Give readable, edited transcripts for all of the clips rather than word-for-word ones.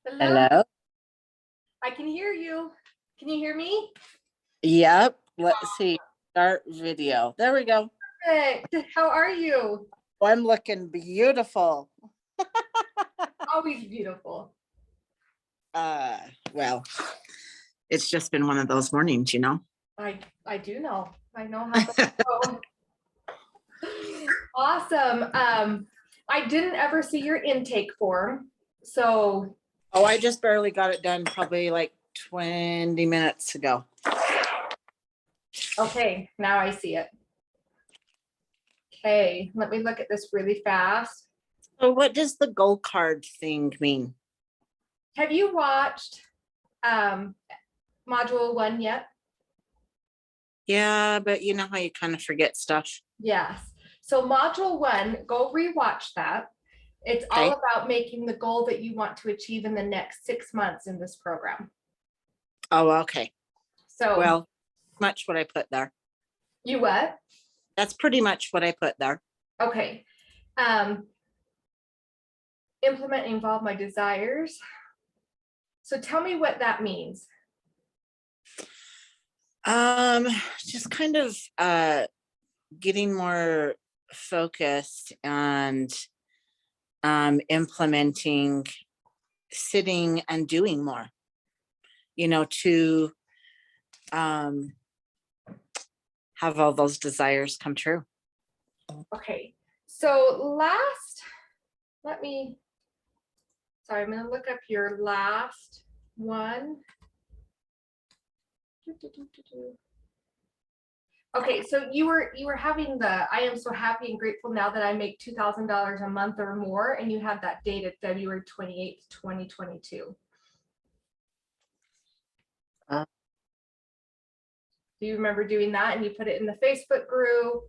Hello, Hello. I can hear you. Can you hear me? Yep. Let's see. Start video. There we go. Perfect. How are you? Oh, I'm looking beautiful. Always beautiful. Uh, well, it's just been one of those mornings, you know. I do know. I know how that goes. Awesome. I didn't ever see your intake form. So, Oh, I just barely got it done probably like 20 minutes ago. okay, now I see it. Okay, let me look at this really fast. So what does the gold card thing mean? Have you watched module 1 yet? Yeah, but you know how you kind of forget stuff. Yes. So module 1, go rewatch that. It's all Okay. about making the goal that you want to achieve in the next 6 months in this program. Oh, okay. So Well, much what I put there. you what? That's pretty much what I put there. Okay. Implement and involve my desires. So tell me what that means. Just kind of getting more focused and implementing, sitting and doing more, you know, to have all those desires come true. Okay. So sorry, I'm going to look up your last one. Okay, so you were having I am so happy and grateful now that I make $2,000 a month or more, and you had that dated February 28th, 2022. Uh, Do you remember doing that? And you put it in the Facebook group?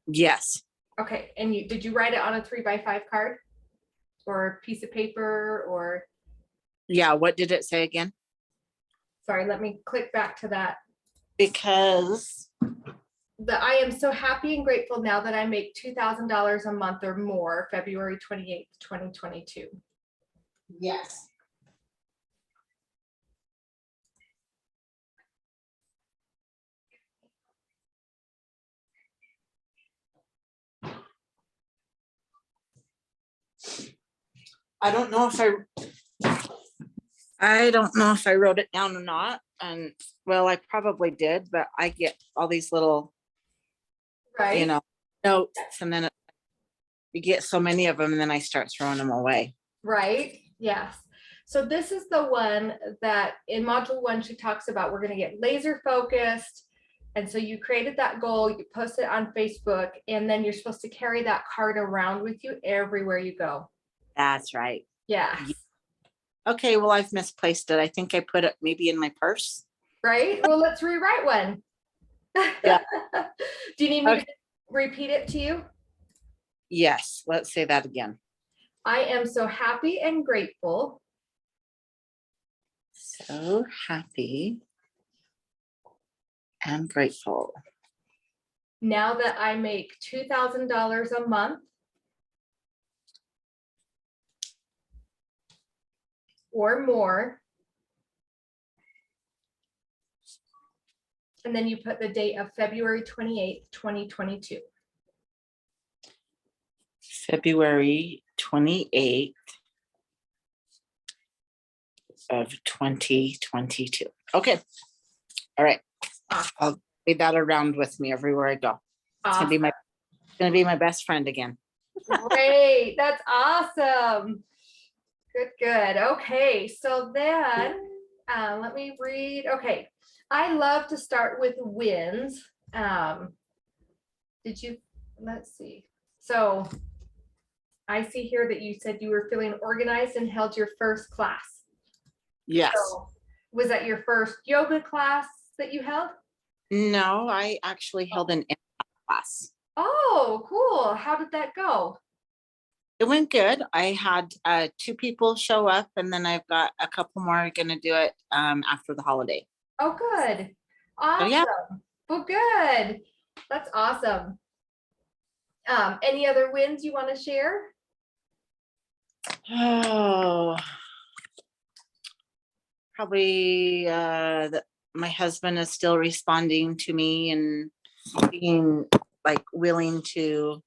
yes. Okay, and did you write it on a 3x5 card or a piece of paper or? Yeah. What did it say again? Sorry, let me click back to that. Because I am so happy and grateful now that I make $2,000 a month or more, February 28th, 2022. yes. I don't know if I wrote it down or not. And well, I probably did, but I get all these little, Right? you know, notes, and then you get so many of them, and then I start throwing them away. Right? Yes. So this is the one that in module 1, she talks about we're going to get laser focused. And so you created that goal, you post it on Facebook, and then you're supposed to carry that card around with you everywhere you go. That's right. Yes. Okay, well, I've misplaced it. I think I put it maybe in my purse. Right? Well, let's rewrite one. Yeah. Do you need me to repeat it to you? Yes, let's say that again. I am so happy and grateful. So happy and grateful. Now that I make $2,000 a month or more. And then you put the date of February 28th, 2022. February 28th of 2022. Okay. All right. I'll leave that around with me everywhere I go. It's Awesome. gonna be my best friend again. Great. That's awesome. Good. Okay. So then let me read. Okay. I love to start with wins. Let's see. So I see here that you said you were feeling organized and held your first class. Yes. So was that your first yoga class that you held? No, I actually held an class. Oh, cool. How did that go? It went good. I had 2 people show up, and then I've got a couple more going to do it after the holiday. Oh, good. Awesome. So, yeah. Well, good. That's awesome. Any other wins you want to share? Oh, probably that my husband is still responding to me and being like willing to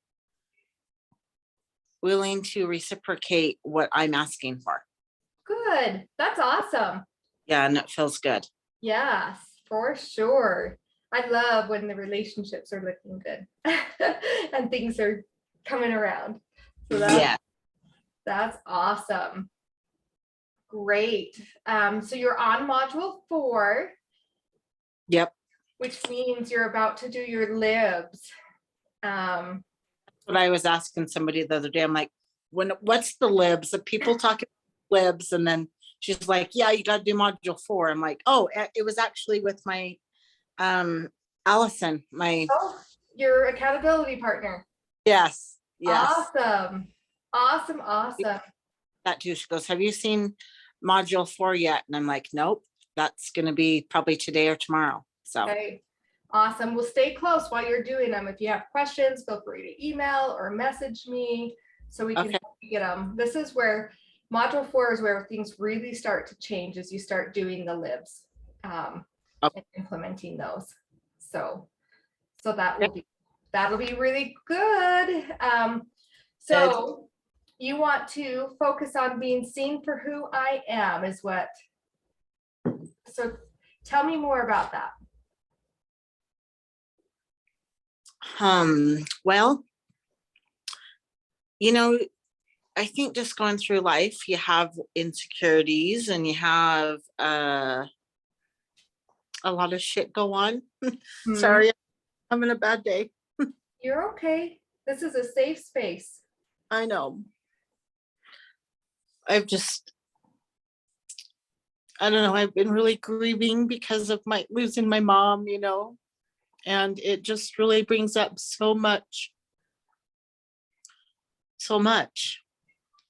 reciprocate what I'm asking for. Good. That's awesome. Yeah, and it feels good. Yes, for sure. I love when the relationships are looking good and things are coming around. So Yeah. that's awesome. Great. So you're on module 4. Yep. Which means you're about to do your libs. What I was asking somebody the other day, I'm like, what's the libs? The people talking libs, and then she's like, yeah, you got to do module 4. I'm like, oh, it was actually with my Allison, your accountability partner. yes. Awesome. That too. She goes, have you seen module 4 yet? And I'm like, nope, that's going to be probably today or tomorrow. So okay. Awesome. We'll stay close while you're doing them. If you have questions, feel free to email or message me so we can help you get them. This is where module 4 is where things really start to change as you start doing the libs and implementing those. So that'll be really good. So you want to focus on being seen for who I am is what. So tell me more about that. Well, I think just going through life, you have insecurities and you have a lot of shit go on. Sorry, I'm having a bad day. You're okay. This is a safe space. I know. I don't know, I've been really grieving because of losing my mom, and it just really brings up so much.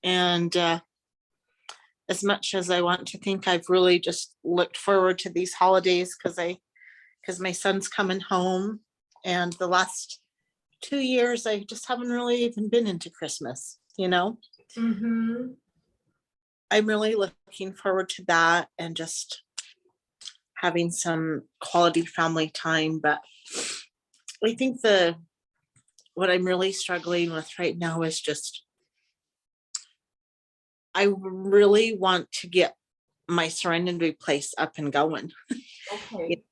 And as much as I want to think, I've really just looked forward to these holidays because my son's coming home, and the last 2 years I just haven't really even been into Christmas. I'm really looking forward to that and just having some quality family time. But I think what I'm really struggling with right now is just, I really want to get my Serenity place up and going. Okay.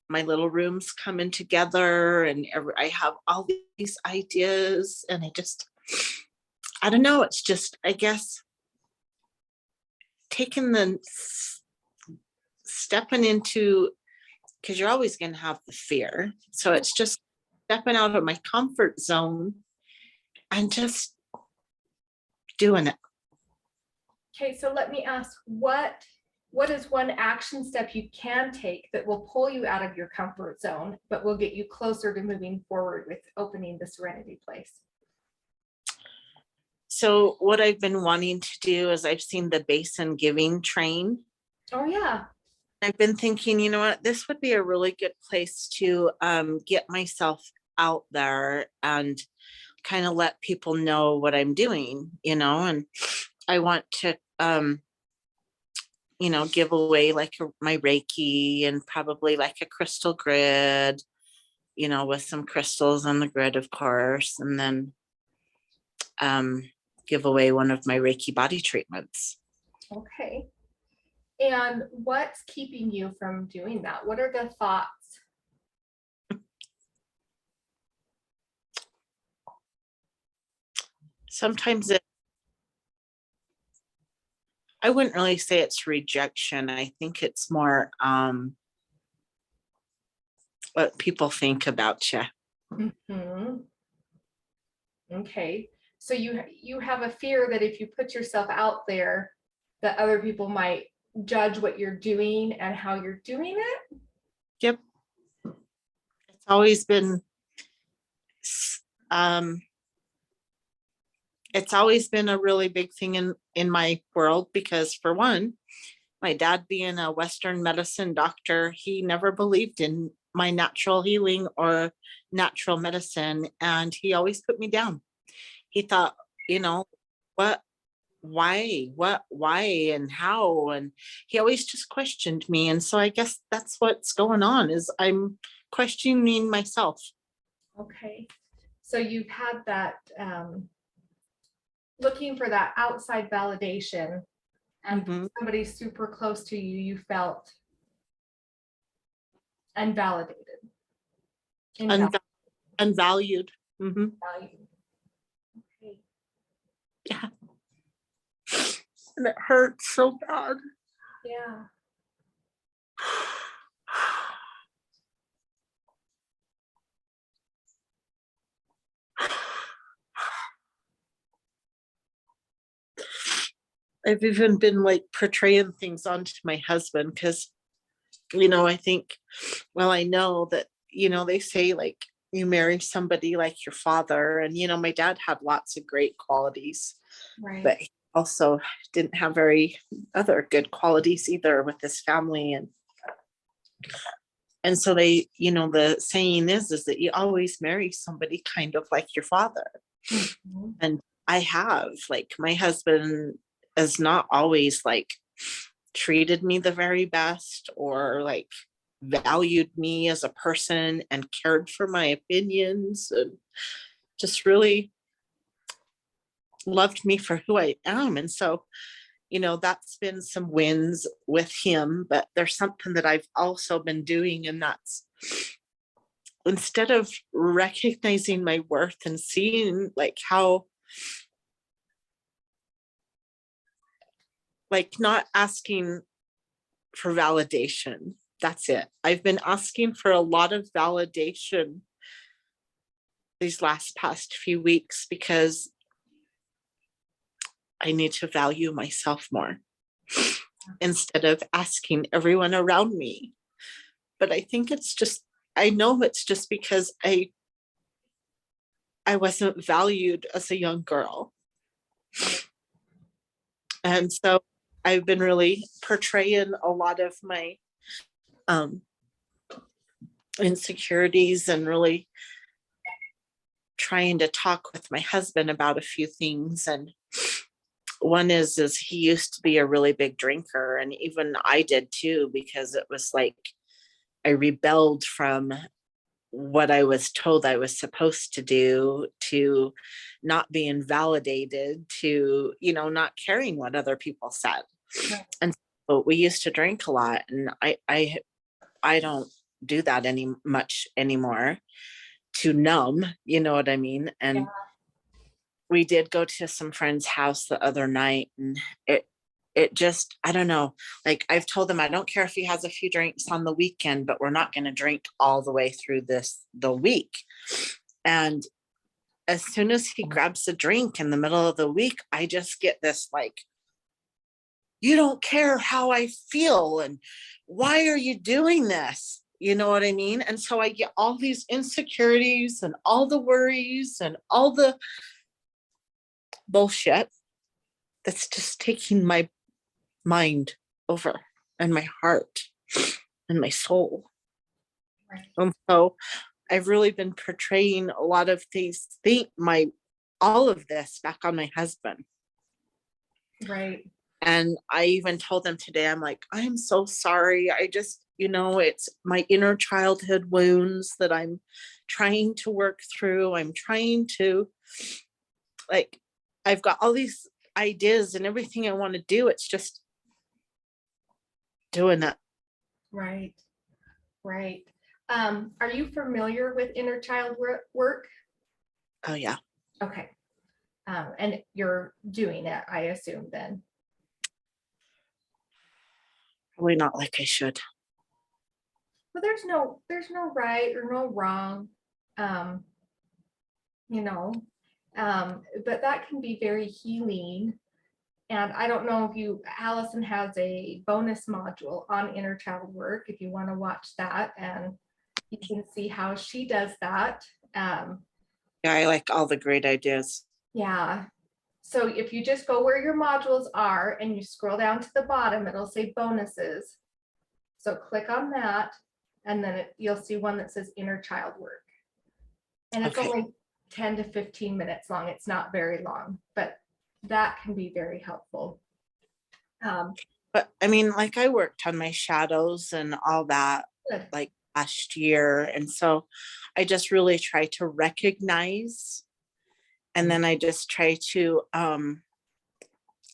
My little rooms coming together, and I have all these ideas, and I don't know. It's just, I guess, stepping into, because you're always going to have the fear. So it's just stepping out of my comfort zone and just doing it. Okay, so let me ask, what is one action step you can take that will pull you out of your comfort zone, but will get you closer to moving forward with opening the Serenity place? So what I've been wanting to do is, I've seen the Basin Giving train. Oh yeah. I've been thinking, you know what, this would be a really good place to get myself out there and kind of let people know what I'm doing, and I want to give away like my Reiki and probably like a crystal grid, with some crystals on the grid, of course, and then give away one of my Reiki body treatments. Okay. And what's keeping you from doing that? What are the thoughts? Sometimes I wouldn't really say it's rejection. I think it's more what people think about you. Mm-hmm. Okay. So you have a fear that if you put yourself out there, that other people might judge what you're doing and how you're doing it? Yep. It's always been a really big thing in my world, because for one, my dad being a Western medicine doctor, he never believed in my natural healing or natural medicine, and he always put me down. He thought, what why and how, and he always just questioned me, and so I guess that's what's going on, is I'm questioning myself. Okay. So you've had that, looking for that outside validation, and Mhm. somebody super close to you, you felt unvalidated. Unva- Unvalued. Mhm. Invalued. Okay. Yeah, and it hurts so bad. Yeah. I've even been like portraying things onto my husband because, I think, well, I know that, they say like you marry somebody like your father. And, my dad had lots of great qualities, Right. but he also didn't have very other good qualities either with his family. And so they, the saying is that you always marry somebody kind of like your father. Mhm. And I have, like, my husband has not always like treated me the very best, or like valued me as a person and cared for my opinions, and just really loved me for who I am. And so, that's been some wins with him, but there's something that I've also been doing, and that's, instead of recognizing my worth and seeing like how, like, not asking for validation. That's it. I've been asking for a lot of validation these past few weeks because I need to value myself more instead of asking everyone around me. But I think I know it's just because I wasn't valued as a young girl. And so I've been really portraying a lot of my um insecurities, and really trying to talk with my husband about a few things. And one is he used to be a really big drinker, and even I did too, because it was like I rebelled from what I was told I was supposed to do, to not being validated, to, not caring what other people said. Right. And so we used to drink a lot, and I don't do that much anymore, to numb, you know what I mean? Yeah. And we did go to some friend's house the other night, and it just, I don't know, like, I've told them I don't care if he has a few drinks on the weekend, but we're not going to drink all the way through the week. And as soon as he grabs a drink in the middle of the week, I just get this like, you don't care how I feel, and why are you doing this? You know what I mean? And so I get all these insecurities and all the worries and all the bullshit that's just taking my mind over, and my heart and my soul. Right. So I've really been portraying a lot of all of this back on my husband. Right. And I even told them today, I'm like, I'm so sorry. I just, it's my inner childhood wounds that I'm trying to work through. I'm trying to, like, I've got all these ideas and everything I want to do. It's just doing it. Right. Right. Are you familiar with inner child work? Oh, yeah. Okay. And you're doing it, I assume then. Probably not like I should. But there's no right or no wrong. Um, you know, but that can be very healing. And I don't know if Allison has a bonus module on inner child work, if you want to watch that, and you can see how she does that. Yeah, I like all the great ideas. Yeah. So if you just go where your modules are and you scroll down to the bottom, it'll say bonuses. So click on that, and then you'll see one that says inner child work. And it's Okay. only 10 to 15 minutes long. It's not very long, but that can be very helpful. But I mean, like I worked on my shadows and all that Good. like last year. And so I just really try to recognize, and then I just try to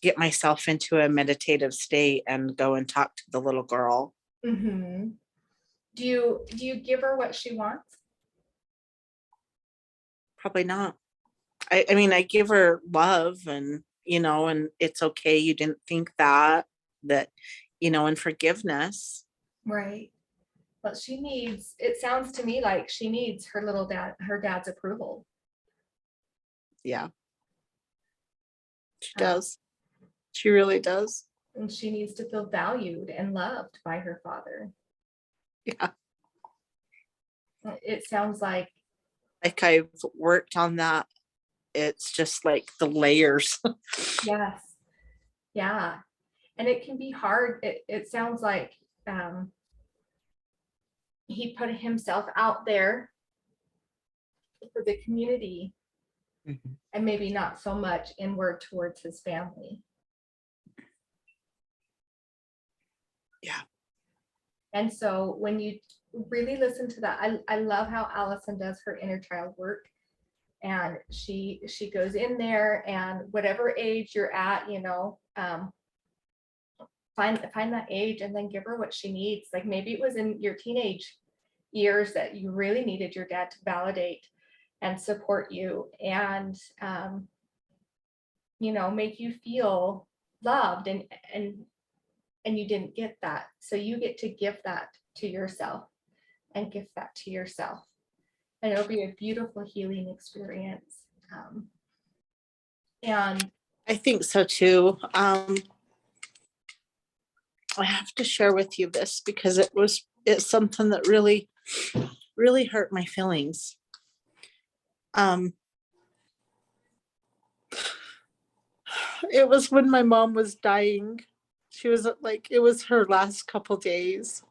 get myself into a meditative state and go and talk to the little girl. Mhm. Do you give her what she wants? Probably not. I mean, I give her love and, and it's okay. You didn't think that, and forgiveness. Right. But it sounds to me like she needs her dad's approval. Yeah, she Uh, does. She really does. and she needs to feel valued and loved by her father. Yeah. It sounds like, Like I've worked on that. It's just like the layers. yes. Yeah. And it can be hard. It sounds like he put himself out there for the community Mhm. and maybe not so much inward towards his family. Yeah. And so when you really listen to that, I love how Allison does her inner child work. And she goes in there, and whatever age you're at, find that age and then give her what she needs. Like maybe it was in your teenage years that you really needed your dad to validate and support you and make you feel loved, and you didn't get that. So you get to give that to yourself and give that to yourself. And it'll be a beautiful healing experience. And I think so too. I have to share with you this because it's something that really, really hurt my feelings. It was when my mom was dying. She was it was her last couple days.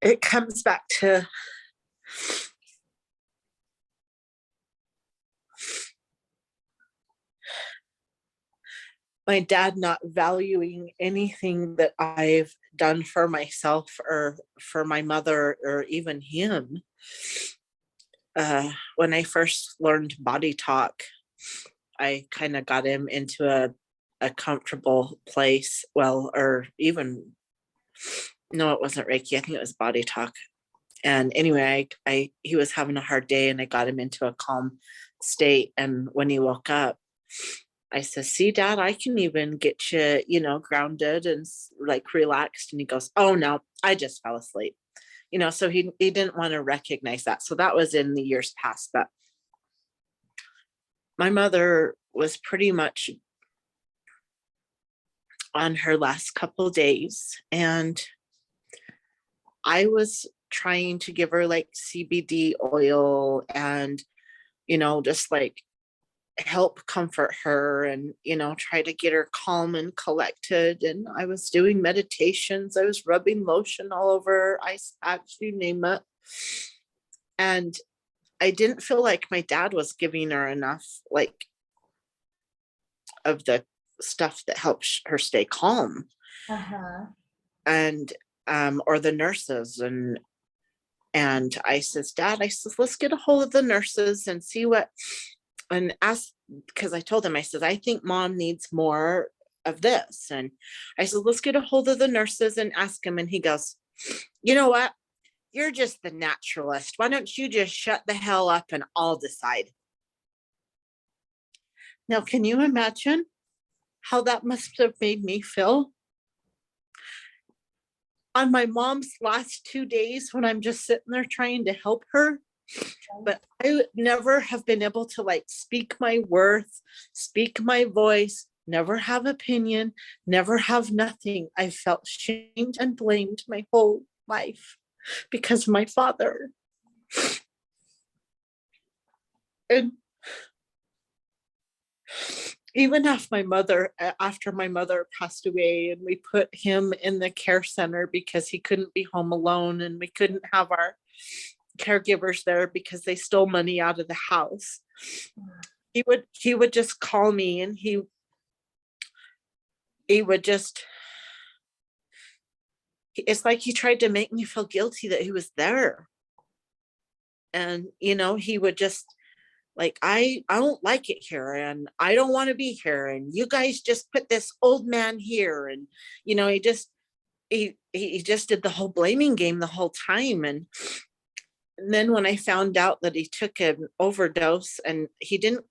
It comes back to my dad not valuing anything that I've done for myself or for my mother or even him. When I first learned body talk, I kind of got him into a comfortable place. Well, or even, no, it wasn't Reiki. I think it was body talk. And anyway, he was having a hard day and I got him into a calm state. And when he woke up, I said, see, Dad, I can even get you, grounded and like relaxed. And he goes, oh no, I just fell asleep. So he didn't want to recognize that. So that was in the years past. But my mother was pretty much on her last couple of days. And I was trying to give her like CBD oil and, just like help comfort her and, try to get her calm and collected. And I was doing meditations. I was rubbing lotion all over, ice packs, you name it. And I didn't feel like my dad was giving her enough, like, of the stuff that helps her stay calm. And or the nurses. And I says, Dad, I says, let's get a hold of the nurses and see what, and ask, because I told him, I says, I think Mom needs more of this. And I said, let's get a hold of the nurses and ask him. And he goes, you know what? you're just the naturalist. Why don't you just shut the hell up and I'll decide? Now, can you imagine how that must have made me feel? On my mom's last 2 days when I'm just sitting there trying to help her, but I would never have been able to like speak my worth, speak my voice, never have opinion, never have nothing. I felt shamed and blamed my whole life because of my father. And even after my mother passed away and we put him in the care center because he couldn't be home alone and we couldn't have our caregivers there because they stole money out of the house, he would just call me and he would just, it's like he tried to make me feel guilty that he was there. And he would just like, I don't like it here and I don't want to be here and you guys just put this old man here. And he just did the whole blaming game the whole time. And then when I found out that he took an overdose, and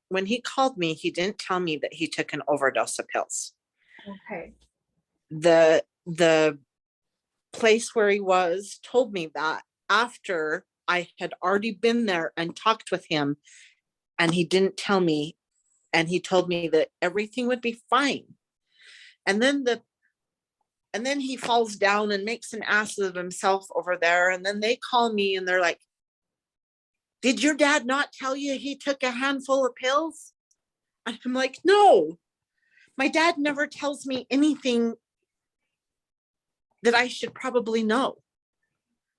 when he called me, he didn't tell me that he took an overdose of pills. Okay. The place where he was told me that after I had already been there and talked with him, and he didn't tell me, and he told me that everything would be fine. And then he falls down and makes an ass of himself over there. And then they call me and they're like, did your dad not tell you he took a handful of pills? And I'm like, no, my dad never tells me anything that I should probably know,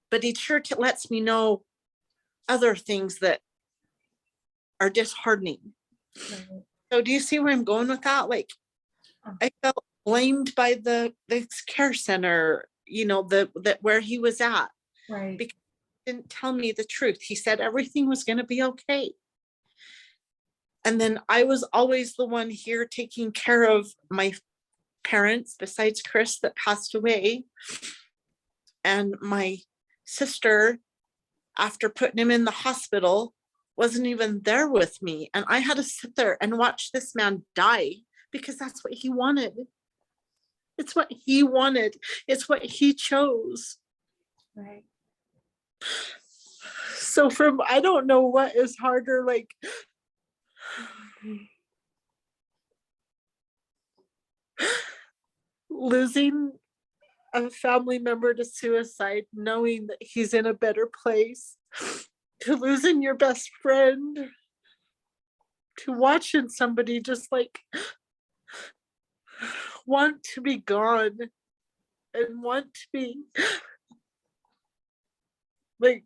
but he sure lets me know other things that are disheartening. Right. So do you see where I'm going with that? Like, I felt blamed by the care center, that where he was at. Right. Because he didn't tell me the truth. He said everything was going to be okay. And then I was always the one here taking care of my parents, besides Chris that passed away. And my sister, after putting him in the hospital, wasn't even there with me. And I had to sit there and watch this man die because that's what he wanted. It's what he wanted. It's what he chose. Right. So I don't know what is harder, like losing a family member to suicide, knowing that he's in a better place, to losing your best friend, to watching somebody just like want to be gone and want to be like,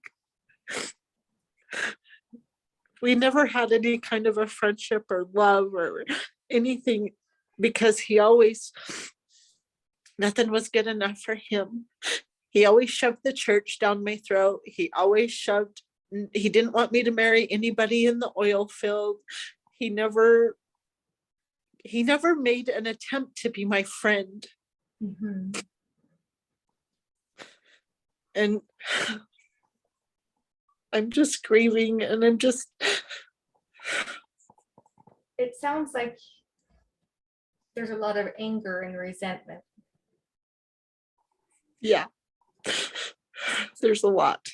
we never had any kind of a friendship or love or anything because nothing was good enough for him. He always shoved the church down my throat. He didn't want me to marry anybody in the oil field. He never made an attempt to be my friend. Mm-hmm. And I'm just grieving and It sounds like there's a lot of anger and resentment. Yeah. There's a lot.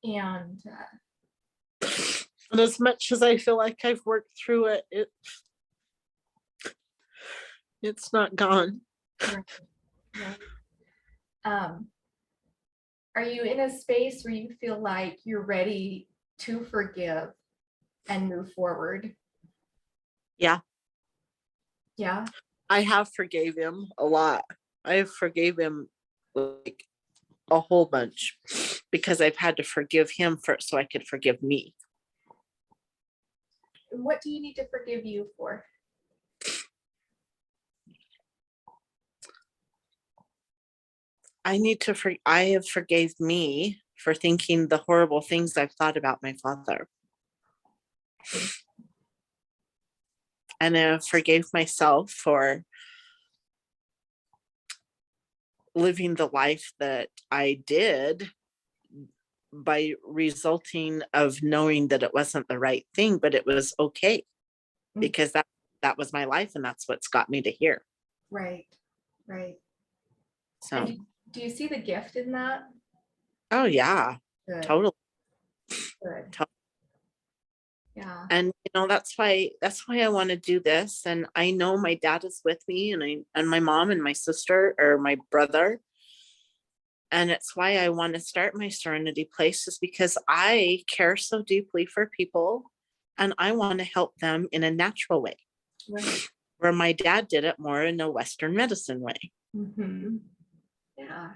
And as much as I feel like I've worked through it, it's not gone. Right. Are you in a space where you feel like you're ready to forgive and move forward? Yeah. Yeah. I have forgave him a lot. I have forgave him like a whole bunch because I've had to forgive him first so I could forgive me. What do you need to forgive you for? I have forgave me for thinking the horrible things I've thought about my father. And I forgave myself for living the life that I did by resulting of knowing that it wasn't the right thing, but it was okay Mm. because that was my life and that's what's got me to here. Right, right. So, And do you see the gift in that? oh yeah, Good, totally. good. To- Yeah, And that's why I want to do this. And I know my dad is with me and my mom and my sister or my brother. And it's why I want to start my Serenity Place is because I care so deeply for people and I want to help them in a natural way, right. where my dad did it more in a Western medicine way. Hmm. Yeah,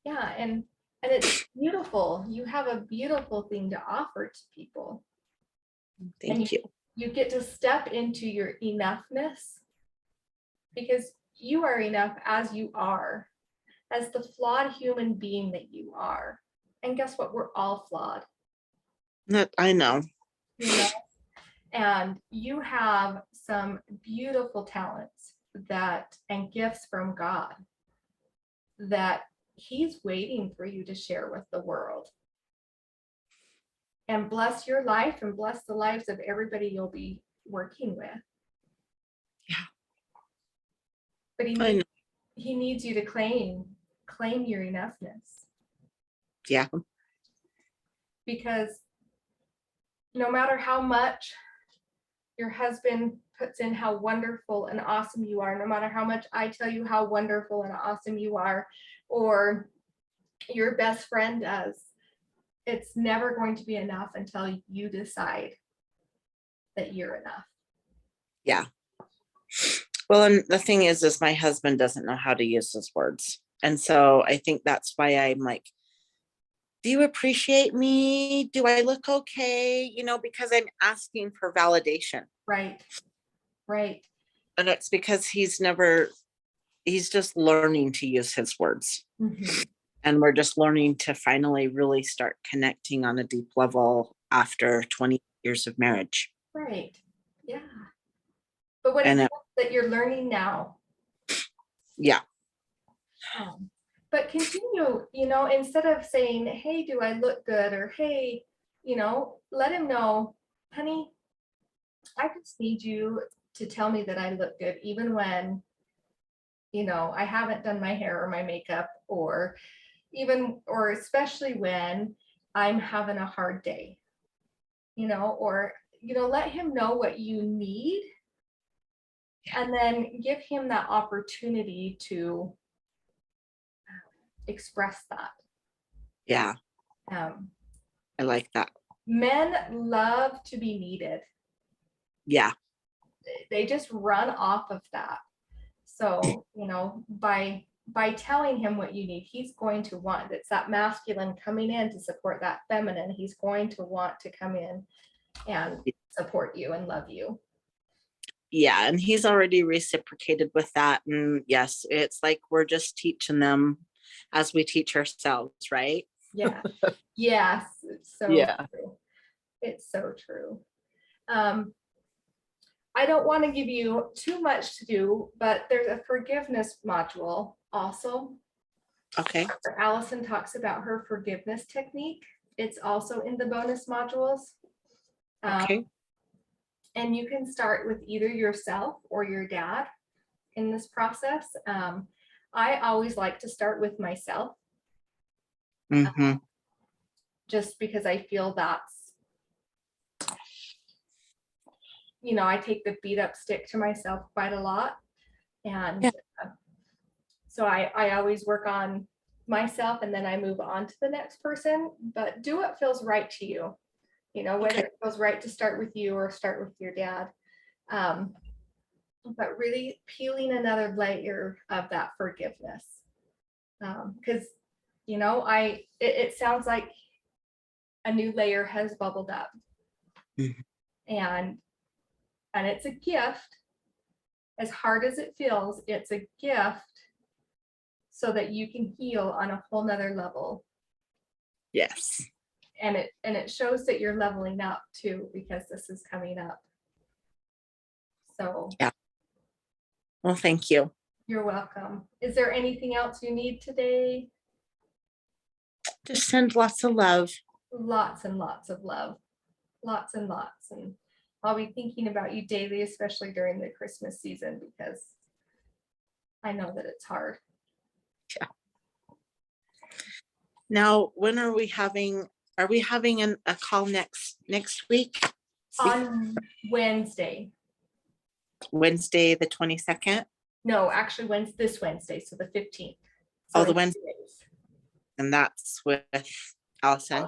yeah, and it's beautiful. You have a beautiful thing to offer to people. And Thank you. you get to step into your enoughness because you are enough as you are, as the flawed human being that you are. And guess what? We're all flawed, That I know. you know? And you have some beautiful talents that and gifts from God that He's waiting for you to share with the world. And bless your life and bless the lives of everybody you'll be working with. Yeah. But I know. he needs you to claim your enoughness, Yeah. because no matter how much your husband puts in how wonderful and awesome you are, no matter how much I tell you how wonderful and awesome you are, or your best friend does, it's never going to be enough until you decide that you're enough. Yeah. Well, and the thing is my husband doesn't know how to use his words. And so I think that's why I'm like, do you appreciate me? Do I look okay? Because I'm asking for validation. Right, right. And it's because he's just learning to use his words. Mhm. And we're just learning to finally really start connecting on a deep level after 20 years of marriage. Right, yeah. But what And it's that you're learning now. yeah, But continue, instead of saying, hey, do I look good? Or hey, let him know, honey, I just need you to tell me that I look good, even when, I haven't done my hair or my makeup, or especially when I'm having a hard day, or, let him know what you need and then give him that opportunity to express that. yeah, Um, I like that. Men love to be needed. Yeah, They just run off of that. So, by telling him what you need, he's going to want, it's that masculine coming in to support that feminine. He's going to want to come in and support you and love you. yeah. And he's already reciprocated with that. And yes, it's like we're just teaching them as we teach ourselves, right? Yeah. Yes. It's so Yeah. true. It's so true. I don't want to give you too much to do, but there's a forgiveness module also. Okay. Where Allison talks about her forgiveness technique. It's also in the bonus modules. Okay. And you can start with either yourself or your dad in this process. I always like to start with myself, Mm-hmm. just because I feel that's, I take the beat up stick to myself quite a lot. And Yeah. So I always work on myself and then I move on to the next person, but do what feels right to you, whether Okay. it feels right to start with you or start with your dad. But really peeling another layer of that forgiveness. Because, it sounds like a new layer has bubbled up. Mhm. And it's a gift. As hard as it feels, it's a gift so that you can heal on a whole nother level. Yes. And it shows that you're leveling up too, because this is coming up. So Yeah. Well, thank you. you're welcome. Is there anything else you need today? Just send lots of love. Lots and lots of love. Lots and lots. And I'll be thinking about you daily, especially during the Christmas season, because I know that it's hard. Now, when are we having a call next week? On Wednesday. Wednesday, the 22nd? No, actually this Wednesday, so the 15th. Oh, the Wednesday. And that's with Allison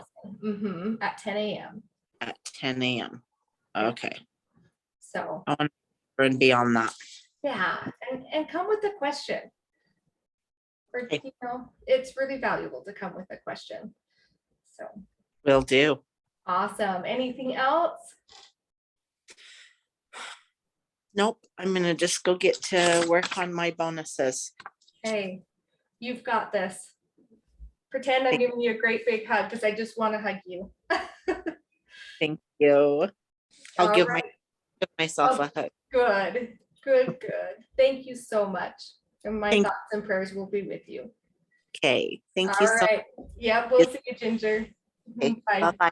At 10 a.m. at 10 a.m. Okay. So I want to and beyond that. yeah, and come with a question. Or Okay. you know, it's really valuable to come with a question. So Will do. awesome. Anything else? Nope. I'm gonna just go get to work on my bonuses. Hey, you've got this. Pretend I'm giving you a great big hug because I just want to hug you. Thank you. I'll All give right. myself Oh, a hug. Good, good, good. Thank you so much. And my Thank- thoughts and prayers will be with you. Okay. Thank All you so right. Yeah, we'll see you, Ginger. much. Bye. Bye-bye.